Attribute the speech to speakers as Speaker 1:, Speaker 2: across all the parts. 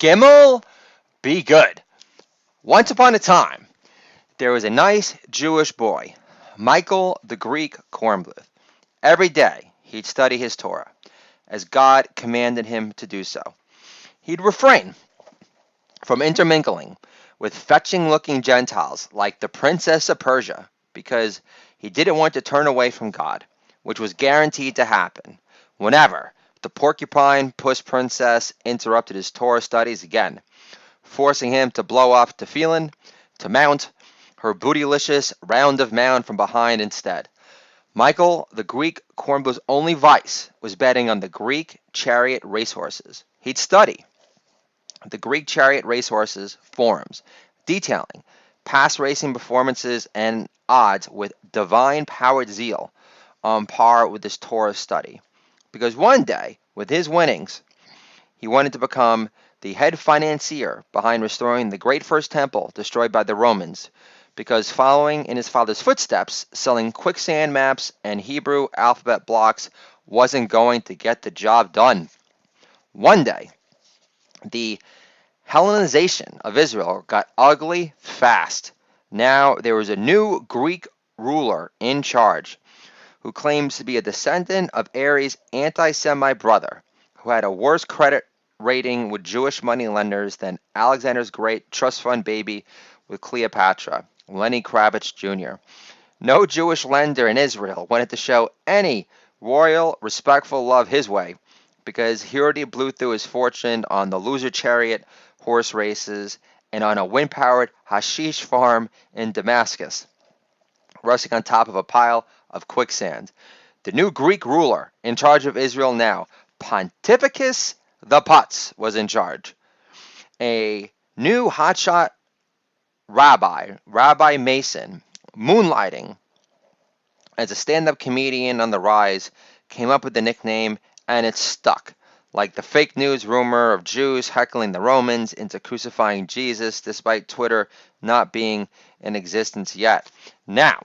Speaker 1: Gimmel Be Good. Once upon a time, there was a nice Jewish boy, Michael the Greek Kornbluth. Every day, he'd study his Torah, as God commanded him to do so. He'd refrain from intermingling with fetching-looking Gentiles like the Princess of Persia, because he didn't want to turn away from God, which was guaranteed to happen whenever the porcupine puss princess interrupted his Torah studies again, forcing him to blow off tefillin to mount her bootylicious round of mound from behind instead. Michael, the Greek Kornbluth's only vice was betting on the Greek chariot racehorses. He'd study the Greek chariot racehorses forums, detailing past racing performances and odds with divine-powered zeal on par with his Torah study. Because one day, with his winnings, he wanted to become the head financier behind restoring the great first temple destroyed by the Romans, because following in his father's footsteps, selling quicksand maps and Hebrew alphabet blocks wasn't going to get the job done. One day, the Hellenization of Israel got ugly fast. Now there was a new Greek ruler in charge, who claims to be a descendant of Ares' anti-Semite brother, who had a worse credit rating with Jewish moneylenders than Alexander's great trust fund baby with Cleopatra, Lenny Kravitz Jr. No Jewish lender in Israel wanted to show any royal, respectful love his way, because he already blew through his fortune on the loser chariot horse races and on a wind-powered hashish farm in Damascus, resting on top of a pile of quicksand. The new Greek ruler in charge of Israel now, Pontificus the Putz, was in charge. A new hotshot Rabbi Mason, moonlighting as a stand-up comedian on the rise, came up with the nickname, and it stuck, like the fake news rumor of Jews heckling the Romans into crucifying Jesus, despite Twitter not being in existence yet. Now,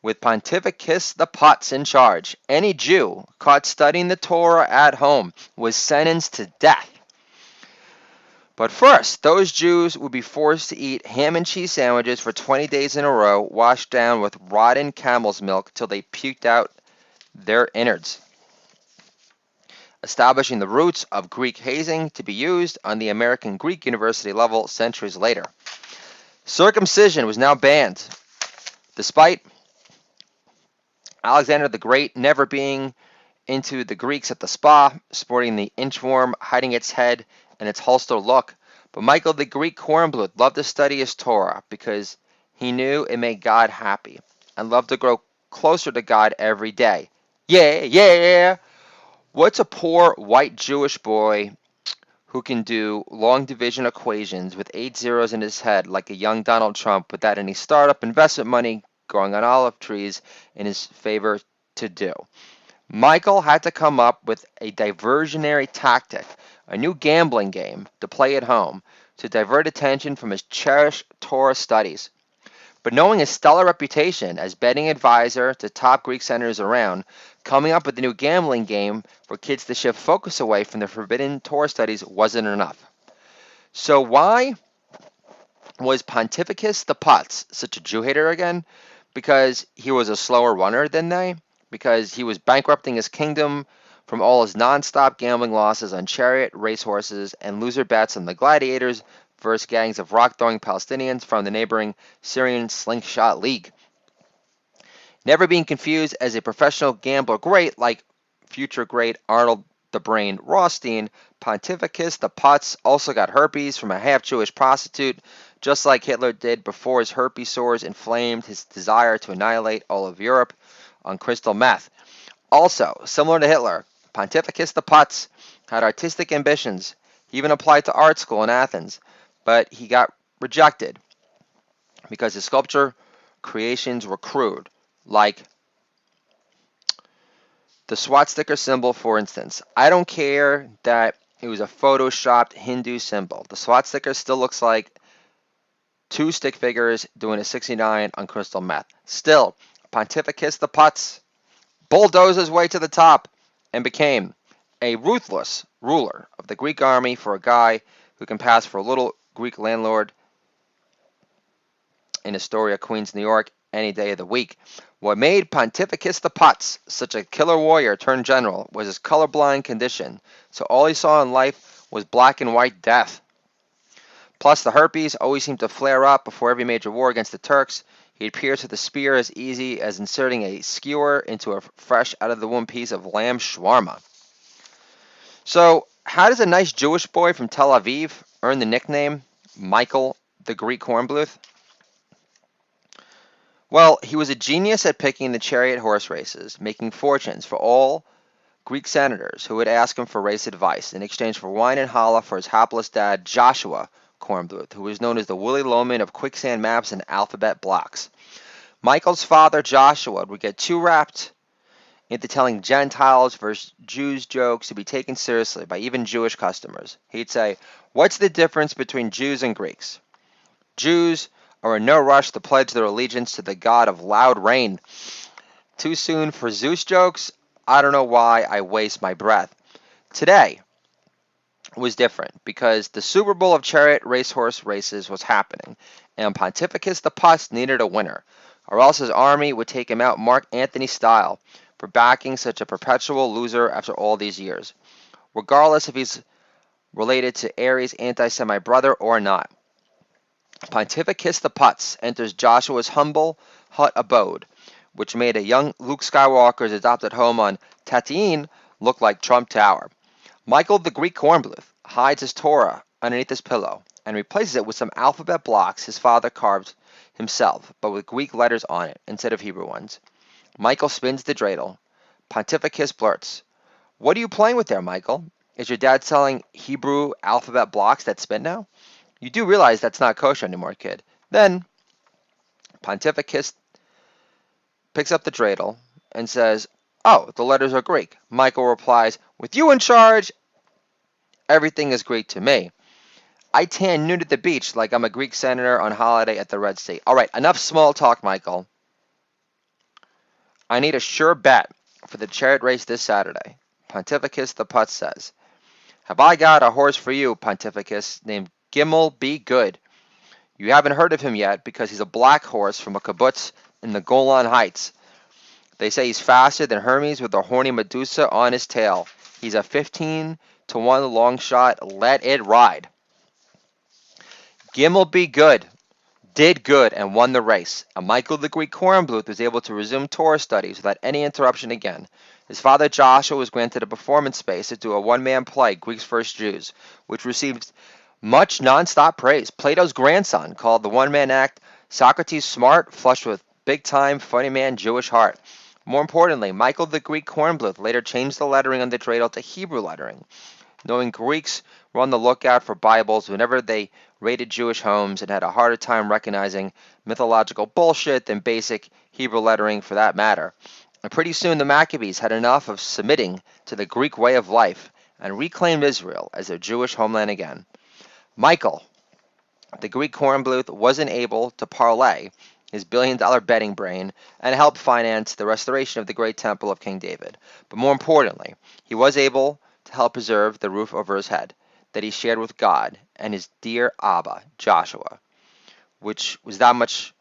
Speaker 1: with Pontificus the Putz in charge, any Jew caught studying the Torah at home was sentenced to death. But first, those Jews would be forced to eat ham and cheese sandwiches for 20 days in a row, washed down with rotten camel's milk till they puked out their innards, establishing the roots of Greek hazing to be used on the American Greek University level centuries later. Circumcision was now banned, despite Alexander the Great never being into the Greeks at the spa, sporting the inchworm hiding its head and its holster look. But Michael the Greek Kornbluth loved to study his Torah because he knew it made God happy, and loved to grow closer to God every day. Yeah! What's a poor white Jewish boy who can do long division equations with 8 zeros in his head like a young Donald Trump without any startup investment money growing on olive trees in his favor to do? Michael had to come up with a diversionary tactic, a new gambling game to play at home, to divert attention from his cherished Torah studies. But knowing his stellar reputation as betting advisor to top Greek senators around, coming up with a new gambling game for kids to shift focus away from the forbidden Torah studies wasn't enough. So why was Pontificus the Putz such a Jew hater again? Because he was a slower runner than they? Because he was bankrupting his kingdom from all his non-stop gambling losses on chariot racehorses and loser bets on the gladiators versus gangs of rock-throwing Palestinians from the neighboring Syrian Slingshot League. Never being confused as a professional gambler great like future great Arnold the Brain Rothstein, Pontificus the Putz also got herpes from a half-Jewish prostitute, just like Hitler did before his herpes sores inflamed his desire to annihilate all of Europe on crystal meth. Also, similar to Hitler, Pontificus the Putz had artistic ambitions. He even applied to art school in Athens, but he got rejected because his sculpture creations were crude, like the swastika symbol, for instance. I don't care that it was a photoshopped Hindu symbol. The swastika still looks like 2 stick figures doing a 69 on crystal meth. Still, Pontificus the Putz bulldozed his way to the top and became a ruthless ruler of the Greek army for a guy who can pass for a little Greek landlord in Astoria, Queens, New York, any day of the week. What made Pontificus the Putz such a killer warrior turned general was his colorblind condition, so all he saw in life was black and white death. Plus, the herpes always seemed to flare up before every major war against the Turks. He'd pierce with a spear as easy as inserting a skewer into a fresh out-of-the-womb piece of lamb shawarma. So, how does a nice Jewish boy from Tel Aviv earn the nickname Michael the Greek Kornbluth? Well, he was a genius at picking the chariot horse races, making fortunes for all Greek senators who would ask him for race advice in exchange for wine and challah for his hapless dad, Joshua Kornbluth, who was known as the Willy Loman of quicksand maps and alphabet blocks. Michael's father, Joshua, would get too wrapped into telling Gentiles versus Jews jokes to be taken seriously by even Jewish customers. He'd say, "What's the difference between Jews and Greeks? Jews are in no rush to pledge their allegiance to the god of loud rain. Too soon for Zeus jokes? I don't know why I waste my breath." Today was different because the Super Bowl of chariot racehorse races was happening, and Pontificus the Pus needed a winner, or else his army would take him out Mark Antony style for backing such a perpetual loser after all these years, regardless if he's related to Ares' anti-Semite brother or not. Pontificus the Putz enters Joshua's humble hut abode, which made a young Luke Skywalker's adopted home on Tatooine look like Trump Tower. Michael the Greek Kornbluth hides his Torah underneath his pillow and replaces it with some alphabet blocks his father carved himself, but with Greek letters on it instead of Hebrew ones. Michael spins the dreidel. Pontificus blurts, "What are you playing with there, Michael? Is your dad selling Hebrew alphabet blocks that spin now? You do realize that's not kosher anymore, kid." Then Pontificus picks up the dreidel and says, "Oh, the letters are Greek." Michael replies, "With you in charge, everything is Greek to me. I tan nude at the beach like I'm a Greek senator on holiday at the Red Sea." All right, enough small talk, Michael. I need a sure bet for the chariot race this Saturday. Pontificus the Putz says, "Have I got a horse for you, Pontificus, named Gimmel Be Good. You haven't heard of him yet because he's a black horse from a kibbutz in the Golan Heights. They say he's faster than Hermes with a horny Medusa on his tail. He's a 15-1 long shot. Let it ride." Gimmel Be Good did good and won the race, and Michael the Greek Kornbluth was able to resume Torah studies without any interruption again. His father Joshua was granted a performance space to do a one-man play, Greek's First Jews, which received much non-stop praise. Plato's grandson called the one-man act Socrates smart, flushed with big-time, funny man Jewish heart. More importantly, Michael the Greek Kornbluth later changed the lettering on the dreidel to Hebrew lettering, knowing Greeks were on the lookout for Bibles whenever they raided Jewish homes and had a harder time recognizing mythological bullshit than basic Hebrew lettering for that matter. And pretty soon the Maccabees had enough of submitting to the Greek way of life and reclaimed Israel as their Jewish homeland again. Michael, the Greek Kornbluth, wasn't able to parlay his billion-dollar betting brain and help finance the restoration of the great temple of King David. But more importantly, he was able to help preserve the roof over his head that he shared with God and his dear Abba, Joshua, which was that much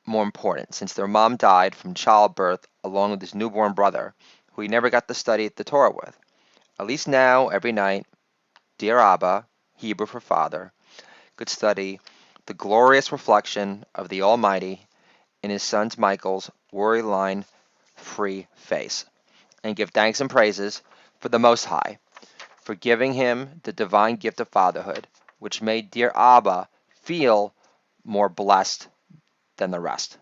Speaker 1: more important since their mom died from childbirth along with his newborn brother, who he never got to study the Torah with. At least now, every night, dear Abba, Hebrew for father, could study the glorious reflection of the Almighty in his son Michael's worry-line-free face, and give thanks and praises for the Most High for giving him the divine gift of fatherhood, which made dear Abba feel more blessed than the rest.